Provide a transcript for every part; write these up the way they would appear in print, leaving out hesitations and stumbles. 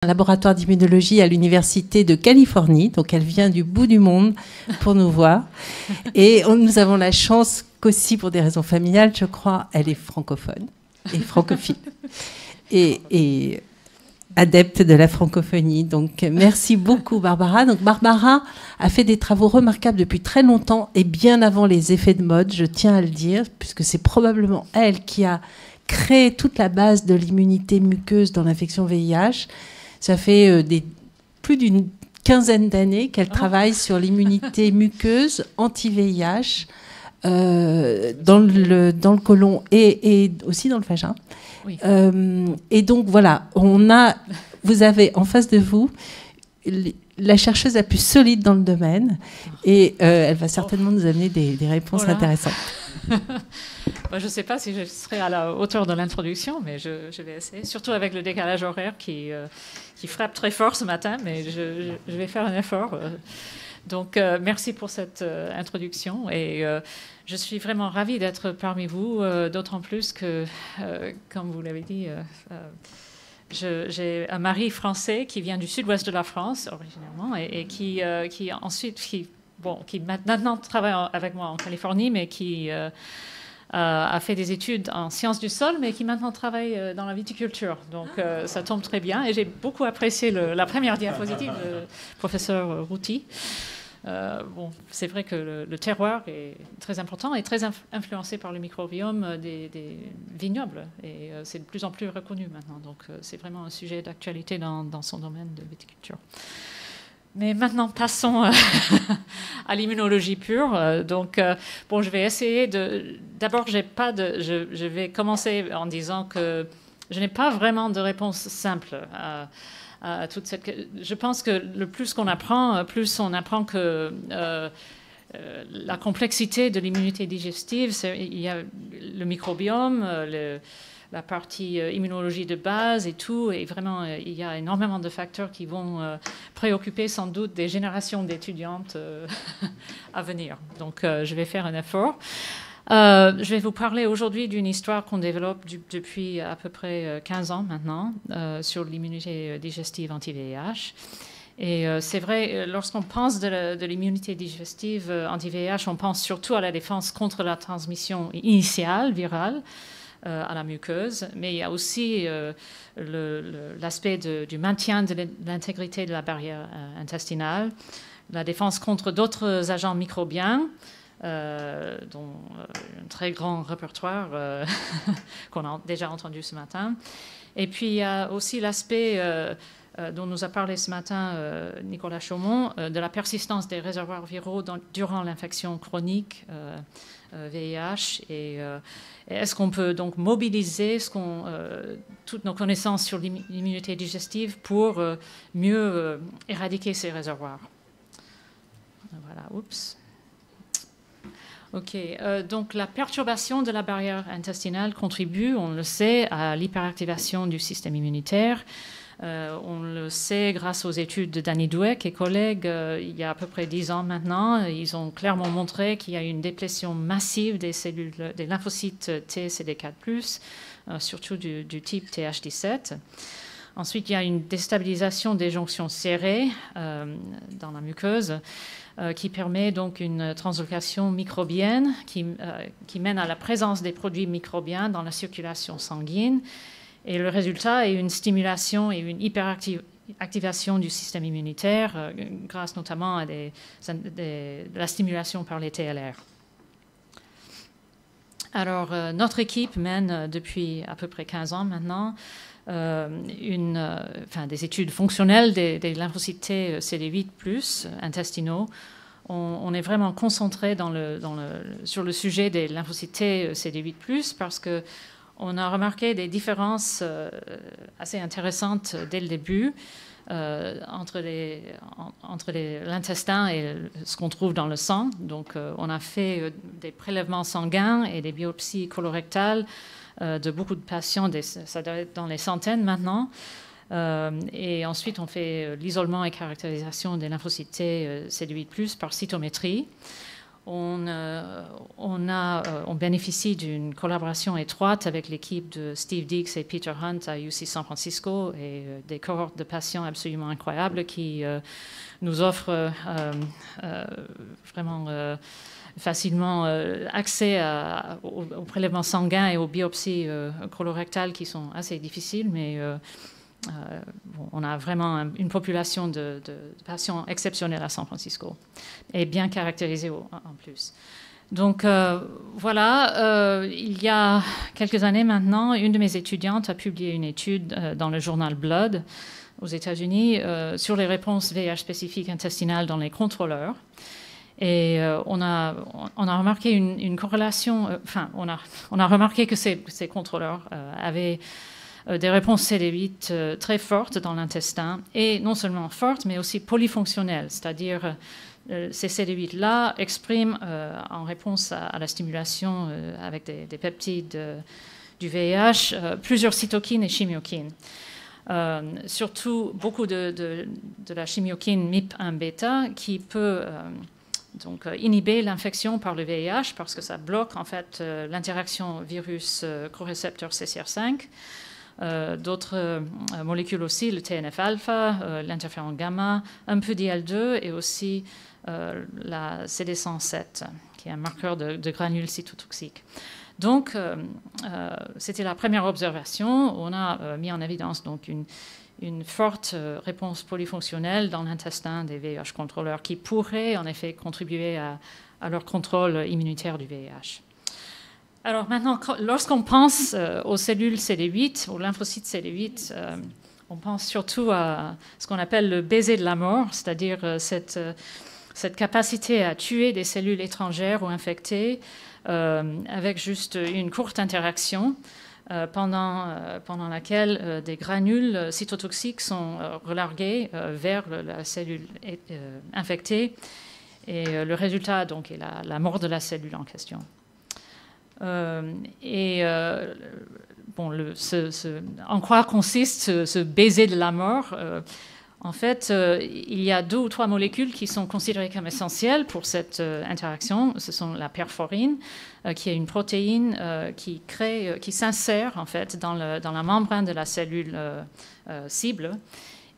Un laboratoire d'immunologie à l'Université de Californie, donc elle vient du bout du monde pour nous voir. Et nous avons la chance qu'aussi, pour des raisons familiales, je crois, elle est francophone et francophile. Et adepte de la francophonie. Donc merci beaucoup Barbara. Donc Barbara a fait des travaux remarquables depuis très longtemps et bien avant les effets de mode, je tiens à le dire, puisque c'est probablement elle qui a créé toute la base de l'immunité muqueuse dans l'infection VIH. Ça fait plus d'une quinzaine d'années qu'elle travaille sur l'immunité muqueuse anti-VIH dans le côlon et aussi dans le vagin. Oui. Et donc voilà, vous avez en face de vous la chercheuse la plus solide dans le domaine et elle va certainement nous amener des réponses intéressantes. Je ne sais pas si je serai à la hauteur de l'introduction, mais je vais essayer, surtout avec le décalage horaire qui frappe très fort ce matin, mais je vais faire un effort. Donc, merci pour cette introduction et je suis vraiment ravie d'être parmi vous, d'autant plus que, comme vous l'avez dit, j'ai un mari français qui vient du sud-ouest de la France, originairement, et qui maintenant travaille avec moi en Californie, mais qui a fait des études en sciences du sol, mais qui maintenant travaille dans la viticulture. Donc, ça tombe très bien. Et j'ai beaucoup apprécié la première diapositive, le professeur Routy. C'est vrai que le terroir est très important et très influencé par le microbiome des vignobles. Et c'est de plus en plus reconnu maintenant. Donc, c'est vraiment un sujet d'actualité dans son domaine de viticulture. Mais maintenant, passons à l'immunologie pure. Je vais essayer de... D'abord, je vais commencer en disant que je n'ai pas vraiment de réponse simple à toute cette... Je pense que le plus qu'on apprend, plus on apprend que la complexité de l'immunité digestive, il y a le microbiome, la partie immunologie de base et tout, et vraiment, il y a énormément de facteurs qui vont préoccuper sans doute des générations d'étudiantes à venir. Donc, je vais faire un effort. Je vais vous parler aujourd'hui d'une histoire qu'on développe depuis à peu près 15 ans maintenant sur l'immunité digestive anti-VIH. Et c'est vrai, lorsqu'on pense de l'immunité digestive anti-VIH, on pense surtout à la défense contre la transmission initiale virale, à la muqueuse, mais il y a aussi l'aspect du maintien de l'intégrité de la barrière intestinale, la défense contre d'autres agents microbiens, dont un très grand répertoire qu'on a déjà entendu ce matin. Et puis il y a aussi l'aspect dont nous a parlé ce matin Nicolas Chaumont, de la persistance des réservoirs viraux durant l'infection chronique VIH et est-ce qu'on peut donc mobiliser toutes nos connaissances sur l'immunité digestive pour mieux éradiquer ces réservoirs. Voilà, oups. OK, donc la perturbation de la barrière intestinale contribue, on le sait, à l'hyperactivation du système immunitaire. On le sait grâce aux études de Danny Dweck et collègues il y a à peu près 10 ans maintenant. Ils ont clairement montré qu'il y a une déplétion massive des cellules, des lymphocytes T CD4+, surtout du type TH17. Ensuite, il y a une déstabilisation des jonctions serrées dans la muqueuse qui permet donc une translocation microbienne qui mène à la présence des produits microbiens dans la circulation sanguine. Et le résultat est une stimulation et une hyperactivation du système immunitaire grâce notamment à la stimulation par les TLR. Alors, notre équipe mène depuis à peu près 15 ans maintenant des études fonctionnelles des lymphocytes T CD8+, intestinaux. On est vraiment concentré sur le sujet des lymphocytes T CD8+, parce que on a remarqué des différences assez intéressantes dès le début entre l'intestin et ce qu'on trouve dans le sang. Donc, on a fait des prélèvements sanguins et des biopsies colorectales de beaucoup de patients, ça doit être dans les centaines maintenant. Et ensuite, on fait l'isolement et caractérisation des lymphocytes T CD8+ par cytométrie. on bénéficie d'une collaboration étroite avec l'équipe de Steve Deeks et Peter Hunt à UC San Francisco et des cohortes de patients absolument incroyables qui nous offrent vraiment facilement accès aux prélèvements sanguins et aux biopsies colorectales qui sont assez difficiles, mais on a vraiment une population de patients exceptionnels à San Francisco et bien caractérisée en plus. Donc voilà, il y a quelques années maintenant, une de mes étudiantes a publié une étude dans le journal Blood aux États-Unis sur les réponses VIH spécifiques intestinales dans les contrôleurs. Et on a remarqué une corrélation, on a remarqué que ces contrôleurs avaient des réponses CD8 très fortes dans l'intestin, et non seulement fortes, mais aussi polyfonctionnelles, c'est-à-dire ces CD8-là expriment en réponse à la stimulation avec des peptides du VIH plusieurs cytokines et chimiokines. Surtout beaucoup de la chimiokine MIP1-bêta qui peut donc inhiber l'infection par le VIH parce que ça bloque en fait l'interaction virus corécepteur CCR5. D'autres molécules aussi, le TNF-alpha, l'interféron gamma, un peu d'IL-2 et aussi la CD107, qui est un marqueur de granules cytotoxiques. Donc, c'était la première observation. On a mis en évidence donc une forte réponse polyfonctionnelle dans l'intestin des VIH contrôleurs qui pourrait en effet contribuer à leur contrôle immunitaire du VIH. Alors maintenant, lorsqu'on pense aux cellules CD8, aux lymphocytes CD8, on pense surtout à ce qu'on appelle le baiser de la mort, c'est-à-dire cette capacité à tuer des cellules étrangères ou infectées avec juste une courte interaction pendant laquelle des granules cytotoxiques sont relargués vers la cellule infectée et le résultat donc est la mort de la cellule en question. En quoi consiste ce baiser de la mort? En fait, il y a 2 ou 3 molécules qui sont considérées comme essentielles pour cette interaction. Ce sont la perforine, qui est une protéine qui s'insère en fait dans la membrane de la cellule cible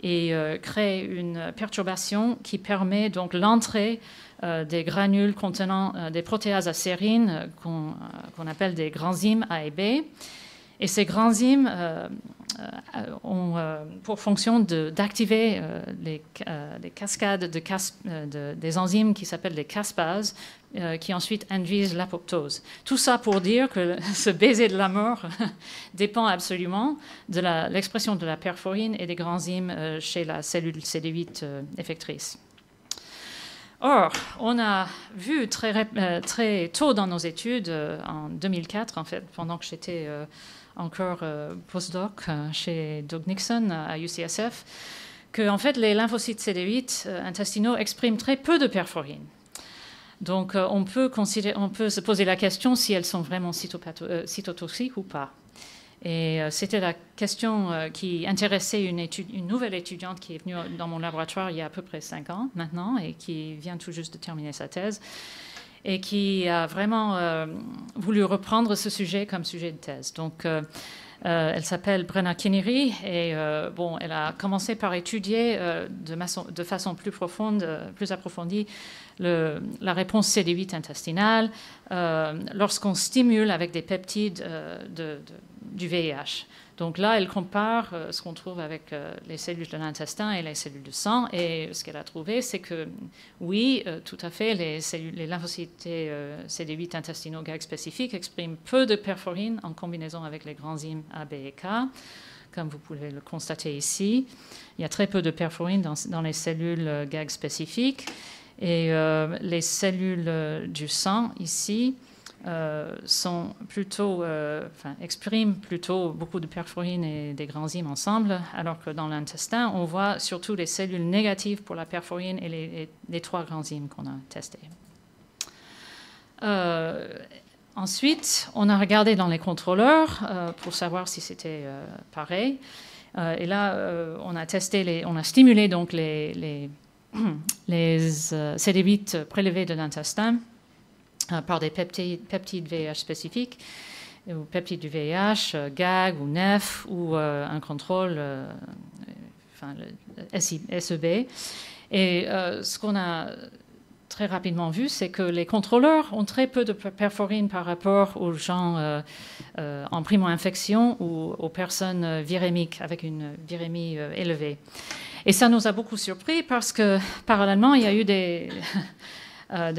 et crée une perturbation qui permet donc l'entrée des granules contenant des protéases à sérine qu'on appelle des granzymes A et B. Et ces granzymes ont pour fonction d'activer les cascades des enzymes qui s'appellent les caspases, qui ensuite induisent l'apoptose. Tout ça pour dire que ce baiser de la mort dépend absolument de l'expression de la perforine et des granzymes chez la cellule CD8 effectrice. Or, on a vu très tôt dans nos études, en 2004 en fait, pendant que j'étais encore postdoc chez Doug Nixon à UCSF, que en fait, les lymphocytes CD8 intestinaux expriment très peu de perforine. Donc, on peut se poser la question si elles sont vraiment cytotoxiques ou pas. Et c'était la question qui intéressait une nouvelle étudiante qui est venue dans mon laboratoire il y a à peu près 5 ans maintenant et qui vient tout juste de terminer sa thèse et qui a vraiment voulu reprendre ce sujet comme sujet de thèse. Donc, elle s'appelle Brenna Kinniri et elle a commencé par étudier de façon plus profonde, plus approfondie la réponse CD8 intestinale lorsqu'on stimule avec des peptides du VIH. Donc là, elle compare ce qu'on trouve avec les cellules de l'intestin et les cellules du sang. Et ce qu'elle a trouvé, c'est que oui, tout à fait, les lymphocytes CD8 intestinaux GAG spécifiques expriment peu de perforine en combinaison avec les granzymes A, B et K, comme vous pouvez le constater ici. Il y a très peu de perforine dans les cellules GAG spécifiques. Et les cellules du sang, ici, expriment plutôt beaucoup de perforine et des granzymes ensemble, alors que dans l'intestin, on voit surtout les cellules négatives pour la perforine et les 3 granzymes qu'on a testés. Ensuite, on a regardé dans les contrôleurs pour savoir si c'était pareil. Et là, on a stimulé donc les CD8 prélevés de l'intestin par des peptides VIH spécifiques, ou peptides du VIH, GAG ou NEF, ou un contrôle, le SEB. Et ce qu'on a très rapidement vu, c'est que les contrôleurs ont très peu de perforine par rapport aux gens en primo-infection ou aux personnes virémiques avec une virémie élevée. Et ça nous a beaucoup surpris parce que, parallèlement, il y a eu des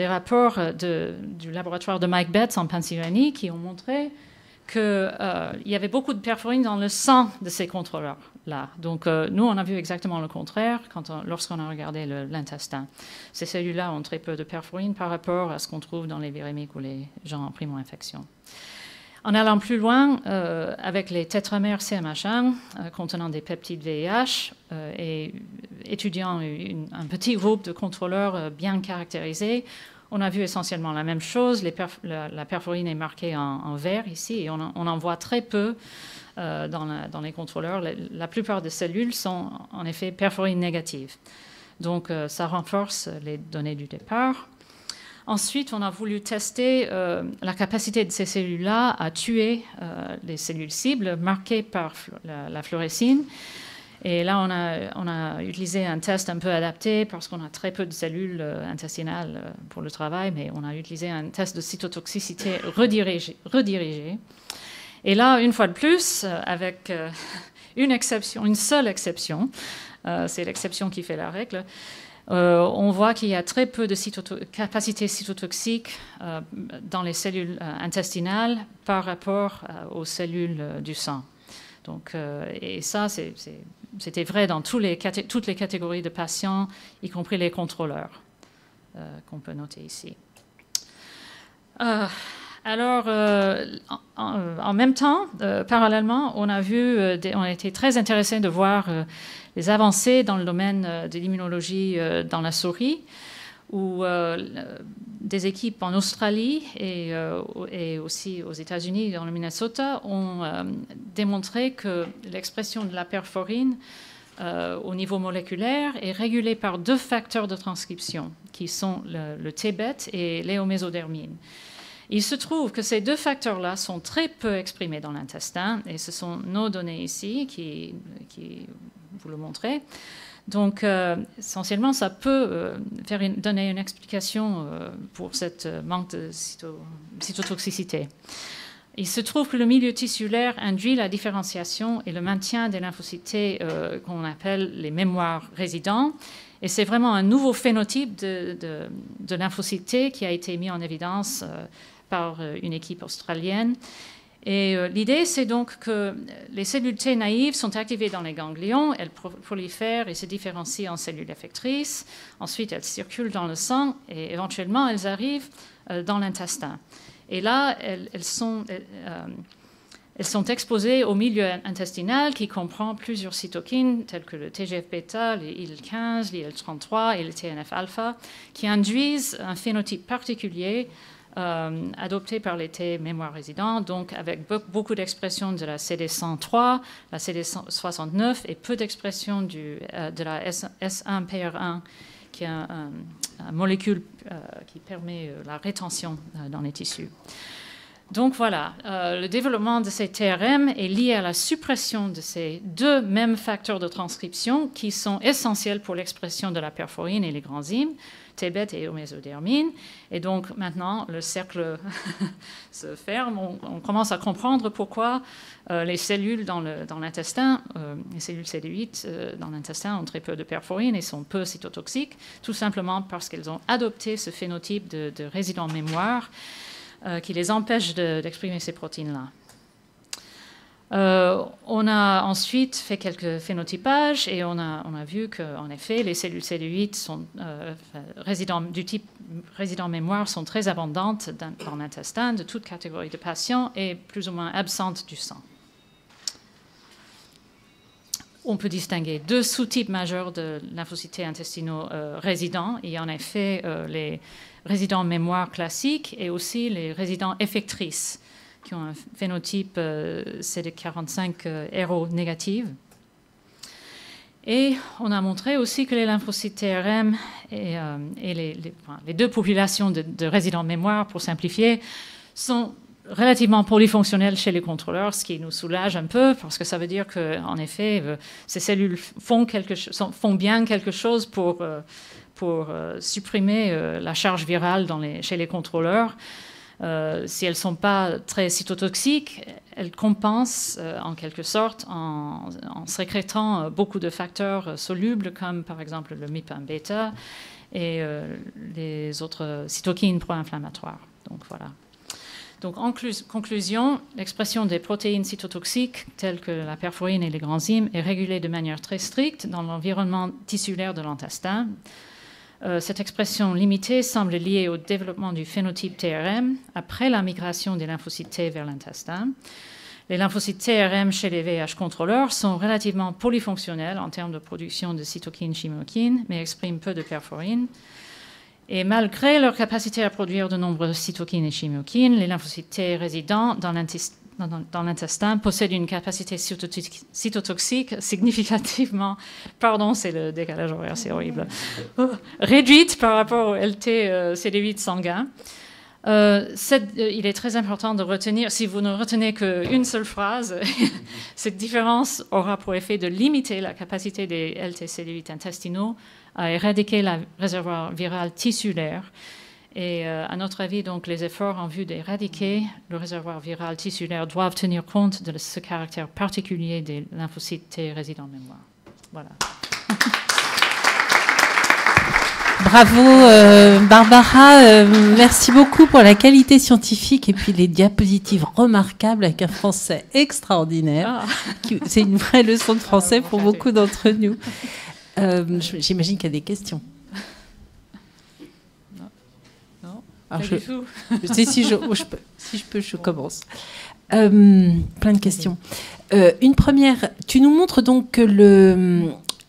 rapports du laboratoire de Mike Betts en Pennsylvanie qui ont montré qu'il y avait beaucoup de perforine dans le sang de ces contrôleurs-là. Donc, nous, on a vu exactement le contraire lorsqu'on a regardé l'intestin. Ces cellules-là ont très peu de perforine par rapport à ce qu'on trouve dans les virémiques ou les gens en primo-infection. En allant plus loin, avec les tétramères CMH1 contenant des peptides VIH et étudiant un petit groupe de contrôleurs bien caractérisés, on a vu essentiellement la même chose. La perforine est marquée en vert ici et on en voit très peu dans les contrôleurs. La plupart des cellules sont en effet perforine négatives. Donc ça renforce les données du départ. Ensuite, on a voulu tester la capacité de ces cellules-là à tuer les cellules cibles marquées par la fluorescine. Et là, on a utilisé un test un peu adapté parce qu'on a très peu de cellules intestinales pour le travail, mais on a utilisé un test de cytotoxicité redirigé. Et là, une fois de plus, avec une seule exception, c'est l'exception qui fait la règle, on voit qu'il y a très peu de capacité cytotoxique dans les cellules intestinales par rapport aux cellules du sang. Donc, et ça, c'était vrai dans toutes les catégories de patients, y compris les contrôleurs, qu'on peut noter ici. Alors, en même temps, parallèlement, on a été très intéressés de voir les avancées dans le domaine de l'immunologie dans la souris, où des équipes en Australie et aussi aux États-Unis, dans le Minnesota, ont démontré que l'expression de la perforine au niveau moléculaire est régulée par deux facteurs de transcription, qui sont le T-bête et l'éomésodermine. Il se trouve que ces deux facteurs-là sont très peu exprimés dans l'intestin, et ce sont nos données ici qui vous le montrez. Donc, essentiellement, ça peut donner une explication pour cette manque de cytotoxicité. Il se trouve que le milieu tissulaire induit la différenciation et le maintien des lymphocytes qu'on appelle les mémoires résidents. Et c'est vraiment un nouveau phénotype de lymphocytes qui a été mis en évidence par une équipe australienne. Et l'idée, c'est donc que les cellules T naïves sont activées dans les ganglions, elles prolifèrent et se différencient en cellules effectrices. Ensuite, elles circulent dans le sang et éventuellement, elles arrivent dans l'intestin. Et là, elles sont exposées au milieu intestinal qui comprend plusieurs cytokines telles que le TGF-bêta, les IL-15, l'IL-33 et le TNF-alpha, qui induisent un phénotype particulier adopté par les T mémoires résidents, donc avec beaucoup d'expression de la CD103, la CD69 et peu d'expression de la S1PR1, qui est une molécule qui permet la rétention dans les tissus. Donc voilà, le développement de ces TRM est lié à la suppression de ces deux mêmes facteurs de transcription qui sont essentiels pour l'expression de la perforine et les granzymes, T-bête et éomésodermine. Et donc maintenant, le cercle se ferme. On commence à comprendre pourquoi les cellules dans l'intestin, les cellules CD8 dans l'intestin ont très peu de perforine et sont peu cytotoxiques, tout simplement parce qu'elles ont adopté ce phénotype de résident mémoire qui les empêche d'exprimer ces protéines-là. On a ensuite fait quelques phénotypages et on a vu qu'en effet, les cellules CD8 sont, du type résident mémoire sont très abondantes dans l'intestin de toute catégorie de patients et plus ou moins absentes du sang. On peut distinguer deux sous-types majeurs de lymphocytes intestinaux résidents. Il y a en effet les résidents mémoire classiques et aussi les résidents effectrices qui ont un phénotype CD45 héro négative. Et on a montré aussi que les lymphocytes TRM et les deux populations de résidents mémoire, pour simplifier, sont relativement polyfonctionnels chez les contrôleurs, ce qui nous soulage un peu, parce que ça veut dire qu'en effet, ces cellules font bien quelque chose pour supprimer la charge virale chez les contrôleurs. Si elles ne sont pas très cytotoxiques, elles compensent en quelque sorte en sécrétant beaucoup de facteurs solubles, comme par exemple le MIP1β et les autres cytokines pro-inflammatoires. Donc voilà. Donc, en conclusion, l'expression des protéines cytotoxiques, telles que la perforine et les granzymes, est régulée de manière très stricte dans l'environnement tissulaire de l'intestin. Cette expression limitée semble liée au développement du phénotype TRM après la migration des lymphocytes T vers l'intestin. Les lymphocytes TRM chez les VIH contrôleurs sont relativement polyfonctionnels en termes de production de cytokines chimokines, mais expriment peu de perforine. Et malgré leur capacité à produire de nombreuses cytokines et chimokines, les lymphocytes T résidents dans l'intestin possèdent une capacité cytotoxique significativement, pardon, c'est le décalage horaire, c'est horrible, réduite par rapport au LT-CD8 sanguin. Il est très important de retenir, si vous ne retenez qu'une seule phrase, cette différence aura pour effet de limiter la capacité des LT-CD8 intestinaux à éradiquer le réservoir viral tissulaire. Et à notre avis, donc, les efforts en vue d'éradiquer le réservoir viral tissulaire doivent tenir compte de ce caractère particulier des lymphocytes T résidents mémoire. Voilà. Bravo Barbara, merci beaucoup pour la qualité scientifique et puis les diapositives remarquables avec un français extraordinaire. C'est une vraie leçon de français pour beaucoup d'entre nous. J'imagine qu'il y a des questions. Non. Alors si je peux, je commence. Plein de questions. Une première, tu nous montres donc que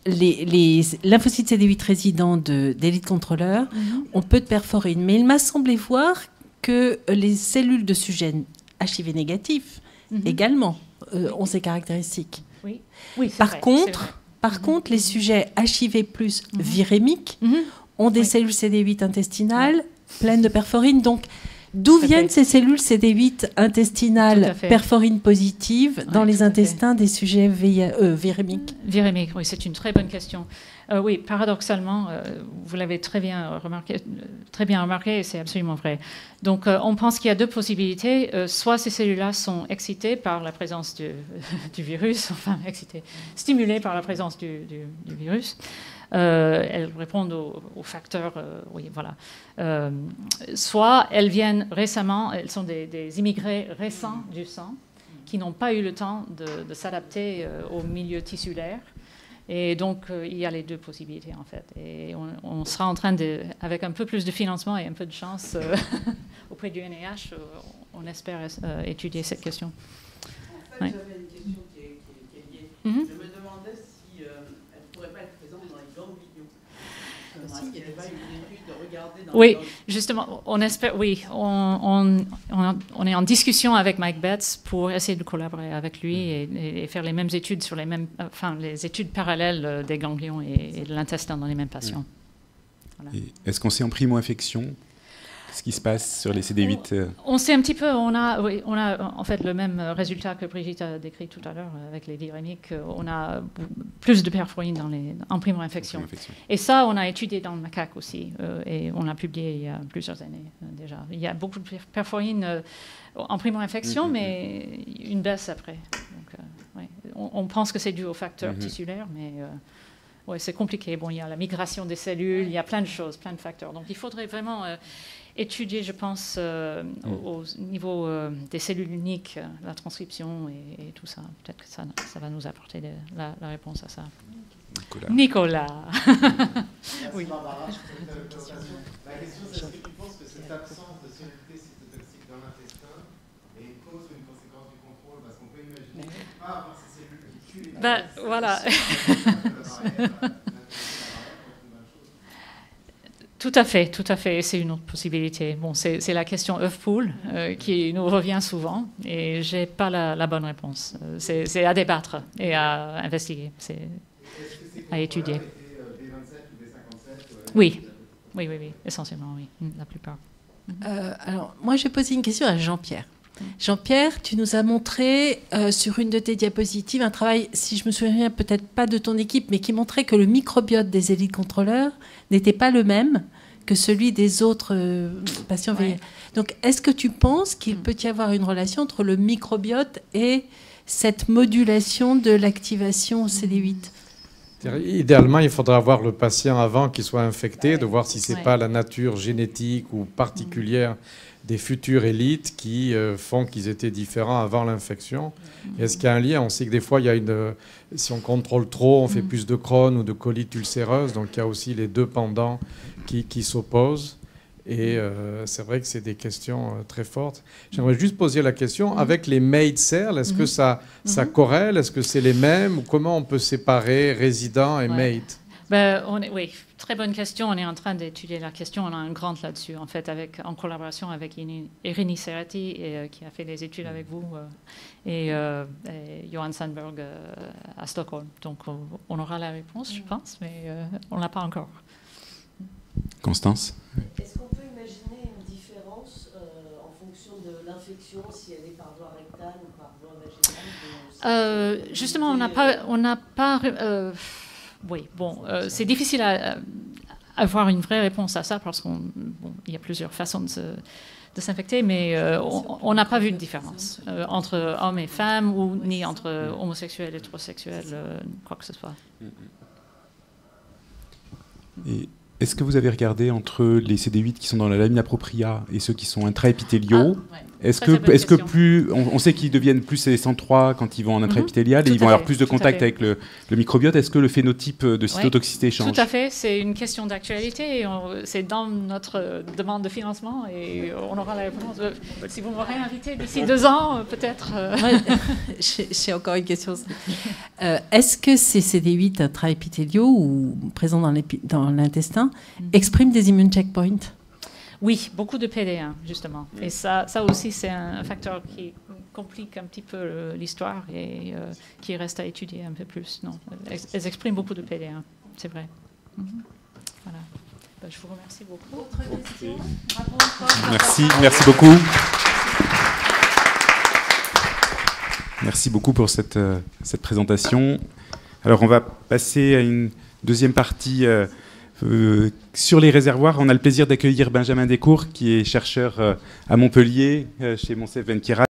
les lymphocytes CD8 résidents d'élite contrôleur ont peu de perforine, mais il m'a semblé voir que les cellules de sujets HIV négatifs également ont ces caractéristiques. Oui, Par contre, les sujets HIV+ virémiques ont des cellules CD8 intestinales pleines de perforine. Donc, d'où viennent ces cellules CD8 intestinales perforine positives dans les intestins des sujets virémiques? Virémiques, oui, c'est une très bonne question. Oui, paradoxalement, vous l'avez très bien remarqué, et c'est absolument vrai. Donc, on pense qu'il y a deux possibilités. Soit ces cellules-là sont excitées par la présence du virus, stimulées par la présence du virus. Elles répondent aux facteurs, oui, voilà. Soit elles viennent récemment, elles sont des immigrés récents du sang qui n'ont pas eu le temps de s'adapter au milieu tissulaire. Et donc, il y a les deux possibilités, en fait. Et on sera en train avec un peu plus de financement et un peu de chance auprès du NIH, on espère étudier cette question. En fait, j'avais une question qui est liée. Je me demandais si elle ne pourrait pas être présente dans les ganglions. Est-ce qu'il n'y avait pas une étude de regarder dans oui, justement, on espère, oui. On est en discussion avec Mike Betts pour essayer de collaborer avec lui et faire les mêmes études sur les études parallèles des ganglions et de l'intestin dans les mêmes patients. Voilà. Est-ce qu'on sait en primo-infection ce qui se passe sur les CD8? On sait un petit peu, on a en fait le même résultat que Brigitte a décrit tout à l'heure avec les virémiques. On a plus de perforine en primo-infection. Et ça, on a étudié dans le macaque aussi, et on l'a publié il y a plusieurs années déjà. Il y a beaucoup de perforine en primo-infection, mais une baisse après. Donc, ouais. On pense que c'est dû aux facteurs tissulaires, mais ouais, c'est compliqué. Bon, il y a la migration des cellules, il y a plein de choses, plein de facteurs. Donc, il faudrait vraiment étudier, je pense, au niveau des cellules uniques, la transcription et tout ça. Peut-être que ça va nous apporter la réponse à ça. Nicolas. Oui. Barbara, la question, c'est est-ce que tu penses que cette absence de solubilité cytotoxique dans l'intestin est une cause ou une conséquence du contrôle? Parce qu'on peut imaginer pas avoir ces cellules qui tuent les voilà. Tout à fait. C'est une autre possibilité. Bon, c'est la question œuf-poule qui nous revient souvent et je n'ai pas la bonne réponse. C'est à débattre et à investiguer. à étudier. B27 ou B57 Oui, essentiellement, oui, la plupart. Alors, moi, je vais poser une question à Jean-Pierre. Jean-Pierre, tu nous as montré sur une de tes diapositives un travail, si je me souviens peut-être pas de ton équipe, mais qui montrait que le microbiote des élites contrôleurs n'était pas le même que celui des autres patients VIH. Donc, est-ce que tu penses qu'il peut y avoir une relation entre le microbiote et cette modulation de l'activation CD8 ? Idéalement, il faudra voir le patient avant qu'il soit infecté, de voir si ce n'est pas la nature génétique ou particulière des futures élites qui font qu'ils étaient différents avant l'infection. Est-ce qu'il y a un lien? On sait que des fois, si on contrôle trop, on fait plus de Crohn ou de colite ulcéreuse. Donc, il y a aussi les deux pendants qui s'opposent. Et c'est vrai que c'est des questions très fortes. J'aimerais juste poser la question, avec les MAID cells, est-ce que ça corrèle? Est-ce que c'est les mêmes? Ou comment on peut séparer résidents et MAID? Oui, très bonne question. On est en train d'étudier la question. On a un grant là-dessus, en fait, en collaboration avec Irini Serati, qui a fait des études avec vous, et Johan Sandberg à Stockholm. Donc, on aura la réponse, je pense, mais on ne l'a pas encore. Constance? Est-ce qu'on peut imaginer une différence en fonction de l'infection, si elle est par voie rectale ou par voie vaginale? Justement, on n'a pas c'est difficile à avoir une vraie réponse à ça parce qu'il y a plusieurs façons de s'infecter, mais on n'a pas vu de différence entre hommes et femmes ou ni entre homosexuels et hétérosexuels, quoi que ce soit. Et est-ce que vous avez regardé entre les CD8 qui sont dans la lamina propria et ceux qui sont intraépithéliaux? Est-ce que plus on sait qu'ils deviennent plus CD103 quand ils vont en intraépithélial et ils vont avoir plus de contact avec le microbiote? Est-ce que le phénotype de cytotoxicité change? Tout à fait, c'est une question d'actualité et c'est dans notre demande de financement et on aura la réponse. Si vous m'aurez invité d'ici 2 ans, peut-être. J'ai encore une question. Est-ce que ces CD8 intraépithéliaux ou présents dans l'intestin expriment des immune checkpoints? Oui, beaucoup de PD1, justement. Et ça aussi, c'est un facteur qui complique un petit peu l'histoire et qui reste à étudier un peu plus. Non, elles expriment beaucoup de PD1, c'est vrai. Voilà. Je vous remercie beaucoup. Autre question? Merci beaucoup. Merci beaucoup pour cette présentation. Alors, on va passer à une deuxième partie sur les réservoirs. On a le plaisir d'accueillir Benjamin Descours, qui est chercheur à Montpellier, chez Monsef Ben Kira.